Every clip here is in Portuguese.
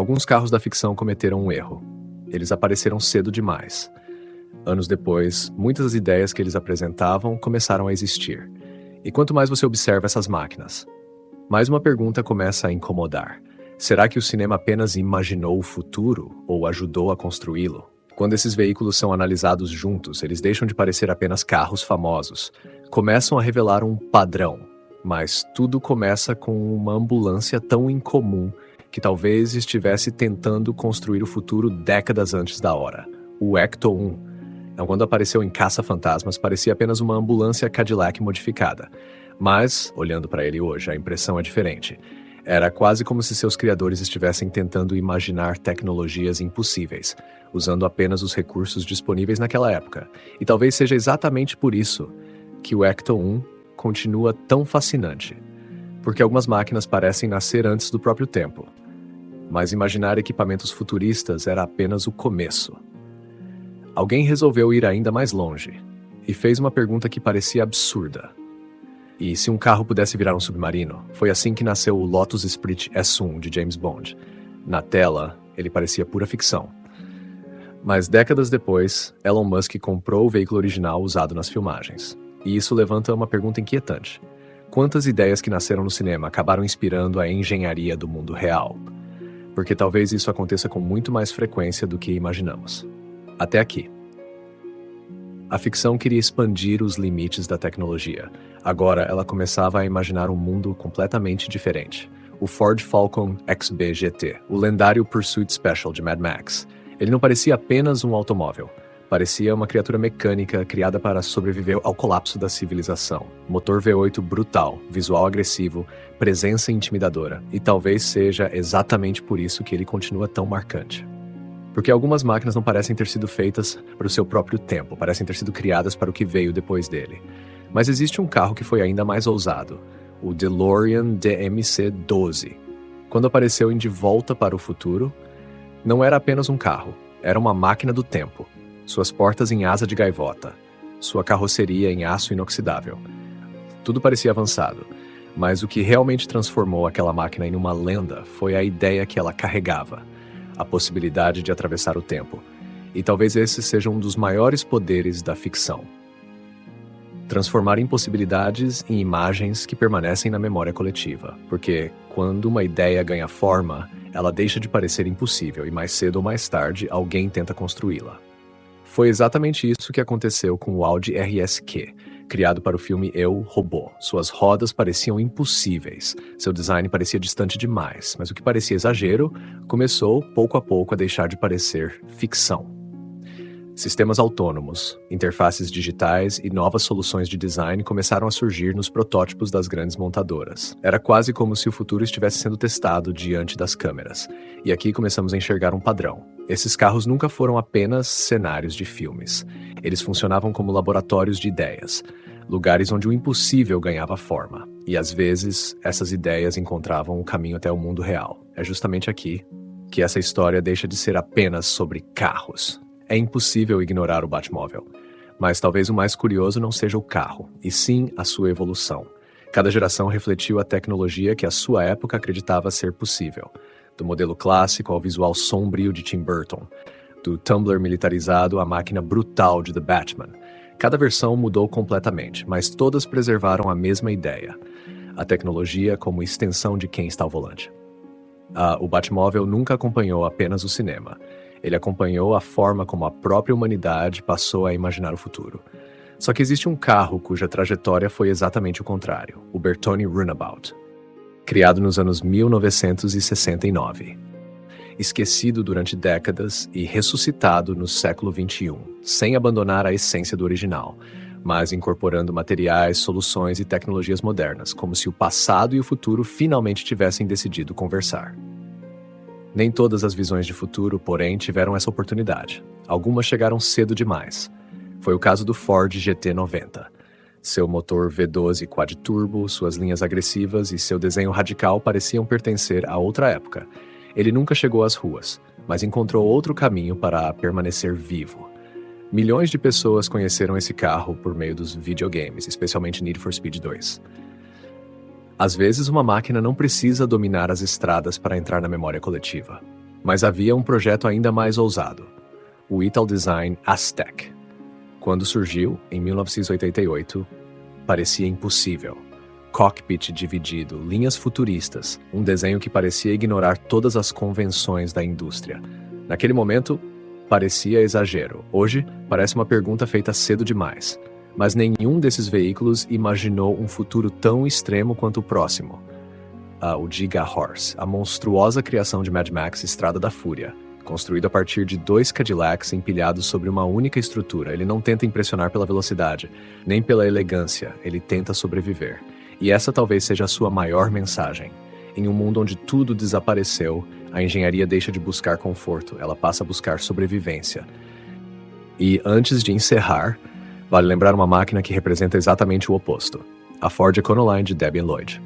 Alguns carros da ficção cometeram um erro. Eles apareceram cedo demais. Anos depois, muitas das ideias que eles apresentavam começaram a existir. E quanto mais você observa essas máquinas, mais uma pergunta começa a incomodar. Será que o cinema apenas imaginou o futuro ou ajudou a construí-lo? Quando esses veículos são analisados juntos, eles deixam de parecer apenas carros famosos. Começam a revelar um padrão, mas tudo começa com uma ambulância tão incomum que talvez estivesse tentando construir o futuro décadas antes da hora. O Ecto-1. Quando apareceu em Caça-Fantasmas, parecia apenas uma ambulância Cadillac modificada. Mas, olhando para ele hoje, a impressão é diferente. Era quase como se seus criadores estivessem tentando imaginar tecnologias impossíveis, usando apenas os recursos disponíveis naquela época. E talvez seja exatamente por isso que o Ecto-1 continua tão fascinante. Porque algumas máquinas parecem nascer antes do próprio tempo. Mas imaginar equipamentos futuristas era apenas o começo. Alguém resolveu ir ainda mais longe e fez uma pergunta que parecia absurda. E se um carro pudesse virar um submarino? Foi assim que nasceu o Lotus Esprit S1 de James Bond. Na tela, ele parecia pura ficção. Mas décadas depois, Elon Musk comprou o veículo original usado nas filmagens. E isso levanta uma pergunta inquietante. Quantas ideias que nasceram no cinema acabaram inspirando a engenharia do mundo real? Porque talvez isso aconteça com muito mais frequência do que imaginamos. Até aqui. A ficção queria expandir os limites da tecnologia. Agora ela começava a imaginar um mundo completamente diferente. O Ford Falcon XB GT, o lendário Pursuit Special de Mad Max. Ele não parecia apenas um automóvel. Parecia uma criatura mecânica criada para sobreviver ao colapso da civilização. Motor V8 brutal, visual agressivo, presença intimidadora. E talvez seja exatamente por isso que ele continua tão marcante. Porque algumas máquinas não parecem ter sido feitas para o seu próprio tempo, parecem ter sido criadas para o que veio depois dele. Mas existe um carro que foi ainda mais ousado, o DeLorean DMC-12. Quando apareceu em De Volta para o Futuro, não era apenas um carro, era uma máquina do tempo. Suas portas em asa de gaivota, sua carroceria em aço inoxidável. Tudo parecia avançado, mas o que realmente transformou aquela máquina em uma lenda foi a ideia que ela carregava. A possibilidade de atravessar o tempo. E talvez esse seja um dos maiores poderes da ficção. Transformar impossibilidades em imagens que permanecem na memória coletiva. Porque quando uma ideia ganha forma, ela deixa de parecer impossível e mais cedo ou mais tarde alguém tenta construí-la. Foi exatamente isso que aconteceu com o Audi RS-Q, criado para o filme Eu, Robô. Suas rodas pareciam impossíveis, seu design parecia distante demais, mas o que parecia exagero começou, pouco a pouco, a deixar de parecer ficção. Sistemas autônomos, interfaces digitais e novas soluções de design começaram a surgir nos protótipos das grandes montadoras. Era quase como se o futuro estivesse sendo testado diante das câmeras. E aqui começamos a enxergar um padrão. Esses carros nunca foram apenas cenários de filmes. Eles funcionavam como laboratórios de ideias, lugares onde o impossível ganhava forma. E às vezes, essas ideias encontravam o caminho até o mundo real. É justamente aqui que essa história deixa de ser apenas sobre carros. É impossível ignorar o Batmóvel. Mas talvez o mais curioso não seja o carro, e sim a sua evolução. Cada geração refletiu a tecnologia que a sua época acreditava ser possível. Do modelo clássico ao visual sombrio de Tim Burton, do Tumbler militarizado à máquina brutal de The Batman. Cada versão mudou completamente, mas todas preservaram a mesma ideia. A tecnologia como extensão de quem está ao volante. O Batmóvel nunca acompanhou apenas o cinema. Ele acompanhou a forma como a própria humanidade passou a imaginar o futuro. Só que existe um carro cuja trajetória foi exatamente o contrário, o Bertone Runabout. Criado nos anos 1969. Esquecido durante décadas e ressuscitado no século XXI, sem abandonar a essência do original, mas incorporando materiais, soluções e tecnologias modernas, como se o passado e o futuro finalmente tivessem decidido conversar. Nem todas as visões de futuro, porém, tiveram essa oportunidade. Algumas chegaram cedo demais. Foi o caso do Ford GT90. Seu motor V12 quad-turbo, suas linhas agressivas e seu desenho radical pareciam pertencer a outra época. Ele nunca chegou às ruas, mas encontrou outro caminho para permanecer vivo. Milhões de pessoas conheceram esse carro por meio dos videogames, especialmente Need for Speed 2. Às vezes, uma máquina não precisa dominar as estradas para entrar na memória coletiva. Mas havia um projeto ainda mais ousado, o Italdesign Aztec. Quando surgiu, em 1988, parecia impossível. Cockpit dividido, linhas futuristas, um desenho que parecia ignorar todas as convenções da indústria. Naquele momento, parecia exagero. Hoje, parece uma pergunta feita cedo demais. Mas nenhum desses veículos imaginou um futuro tão extremo quanto o próximo. O Giga Horse, a monstruosa criação de Mad Max Estrada da Fúria. Construído a partir de 2 Cadillacs empilhados sobre uma única estrutura. Ele não tenta impressionar pela velocidade, nem pela elegância, ele tenta sobreviver. E essa talvez seja a sua maior mensagem. Em um mundo onde tudo desapareceu, a engenharia deixa de buscar conforto, ela passa a buscar sobrevivência. E antes de encerrar, vale lembrar uma máquina que representa exatamente o oposto, a Ford Econoline de Debian Lloyd.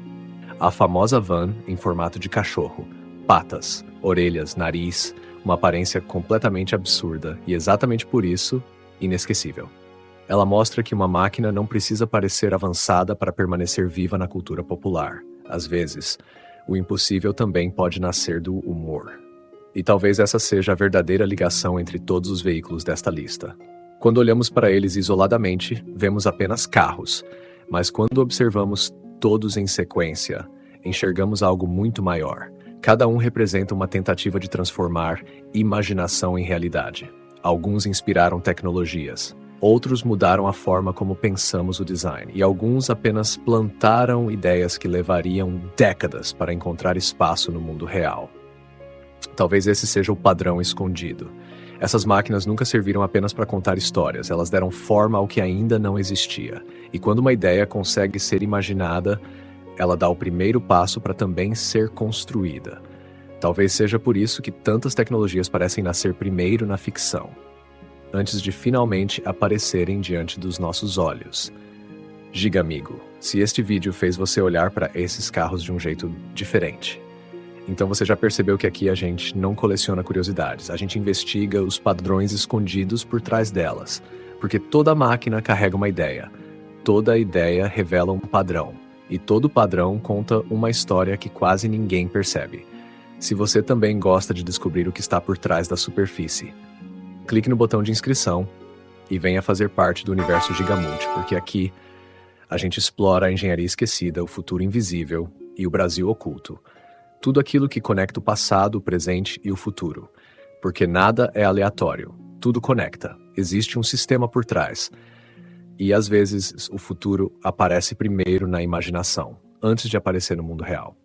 A famosa van em formato de cachorro, patas, orelhas, nariz, uma aparência completamente absurda e exatamente por isso, inesquecível. Ela mostra que uma máquina não precisa parecer avançada para permanecer viva na cultura popular. Às vezes, o impossível também pode nascer do humor. E talvez essa seja a verdadeira ligação entre todos os veículos desta lista. Quando olhamos para eles isoladamente, vemos apenas carros, mas quando observamos todos em sequência, enxergamos algo muito maior. Cada um representa uma tentativa de transformar imaginação em realidade. Alguns inspiraram tecnologias, outros mudaram a forma como pensamos o design, e alguns apenas plantaram ideias que levariam décadas para encontrar espaço no mundo real. Talvez esse seja o padrão escondido. Essas máquinas nunca serviram apenas para contar histórias, elas deram forma ao que ainda não existia. E quando uma ideia consegue ser imaginada, ela dá o primeiro passo para também ser construída. Talvez seja por isso que tantas tecnologias parecem nascer primeiro na ficção, antes de finalmente aparecerem diante dos nossos olhos. Gigamigo, se este vídeo fez você olhar para esses carros de um jeito diferente, então você já percebeu que aqui a gente não coleciona curiosidades, a gente investiga os padrões escondidos por trás delas, porque toda máquina carrega uma ideia, toda ideia revela um padrão, e todo padrão conta uma história que quase ninguém percebe. Se você também gosta de descobrir o que está por trás da superfície, clique no botão de inscrição e venha fazer parte do universo Gigamult, porque aqui a gente explora a engenharia esquecida, o futuro invisível e o Brasil oculto. Tudo aquilo que conecta o passado, o presente e o futuro. Porque nada é aleatório, tudo conecta, existe um sistema por trás. E às vezes o futuro aparece primeiro na imaginação, antes de aparecer no mundo real.